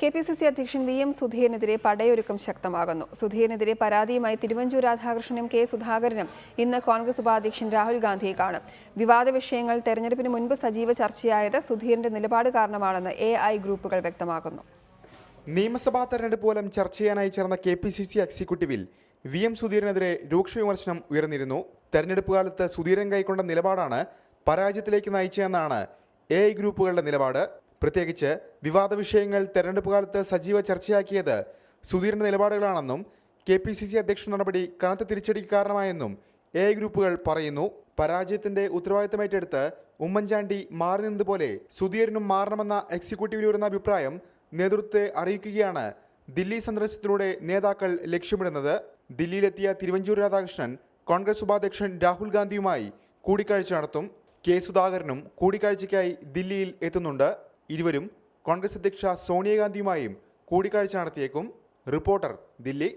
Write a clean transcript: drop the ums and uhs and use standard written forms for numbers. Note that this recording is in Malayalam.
കെ.പി.സി.സി അധ്യക്ഷൻ വി.എം. സുധീരനെതിരെ പടയൊരുക്കം ശക്തമാകുന്നു. സുധീരനെതിരെ പരാതിയുമായി തിരുവഞ്ചൂർ രാധാകൃഷ്ണനും കെ. സുധാകരനും ഇന്ന് കോൺഗ്രസ് ഉപാധ്യക്ഷൻ രാഹുൽ ഗാന്ധിയെ കാണും. വിവാദ വിഷയങ്ങൾ തെരഞ്ഞെടുപ്പിന് മുൻപ് സജീവ ചർച്ചയായത് സുധീരന്റെ നിലപാട് കാരണമാണെന്ന് എ.ഐ. ഗ്രൂപ്പുകൾ വ്യക്തമാക്കുന്നു. നിയമസഭാ തെരഞ്ഞെടുപ്പ് മൂലം ചർച്ച ചെയ്യാനായി ചേർന്ന കെ.പി.സി.സി എക്സിക്യൂട്ടീവിൽ വി.എം. സുധീരനെതിരെ രൂക്ഷ വിമർശനം ഉയർന്നിരുന്നു. തെരഞ്ഞെടുപ്പ് കാലത്ത് സുധീരൻ കൈക്കൊണ്ട നിലപാടാണ് പരാജയത്തിലേക്ക് നയിച്ചതെന്നാണ് എ.ഐ. ഗ്രൂപ്പുകളുടെ നിലപാട്. പ്രത്യേകിച്ച് വിവാദ വിഷയങ്ങൾ തെരഞ്ഞെടുപ്പ് കാലത്ത് സജീവ ചർച്ചയാക്കിയത് സുധീരന്റെ നിലപാടുകളാണെന്നും കെ.പി.സി.സി അധ്യക്ഷൻ നടപടി കനത്ത തിരിച്ചടിക്ക് കാരണമായെന്നും എ.ഐ. ഗ്രൂപ്പുകൾ പറയുന്നു. പരാജയത്തിന്റെ ഉത്തരവാദിത്തമേറ്റെടുത്ത് ഉമ്മൻചാണ്ടി മാറി നിന്നതുപോലെ സുധീരനും മാറണമെന്ന എക്സിക്യൂട്ടീവിൽ ഉയർന്ന അഭിപ്രായം നേതൃത്വത്തെ അറിയിക്കുകയാണ് ദില്ലി സന്ദർശനത്തിലൂടെ നേതാക്കൾ ലക്ഷ്യമിടുന്നത്. ദില്ലിയിലെത്തിയ തിരുവഞ്ചൂർ രാധാകൃഷ്ണൻ കോൺഗ്രസ് ഉപാധ്യക്ഷൻ രാഹുൽ ഗാന്ധിയുമായി കൂടിക്കാഴ്ച നടത്തും. കെ. സുധാകരനും കൂടിക്കാഴ്ചയ്ക്കായി ദില്ലിയിൽ എത്തുന്നുണ്ട്. ഇരുവരും കോൺഗ്രസ് അധ്യക്ഷ സോണിയാഗാന്ധിയുമായും കൂടിക്കാഴ്ച നടത്തിയേക്കും. റിപ്പോർട്ടർ, ദില്ലി.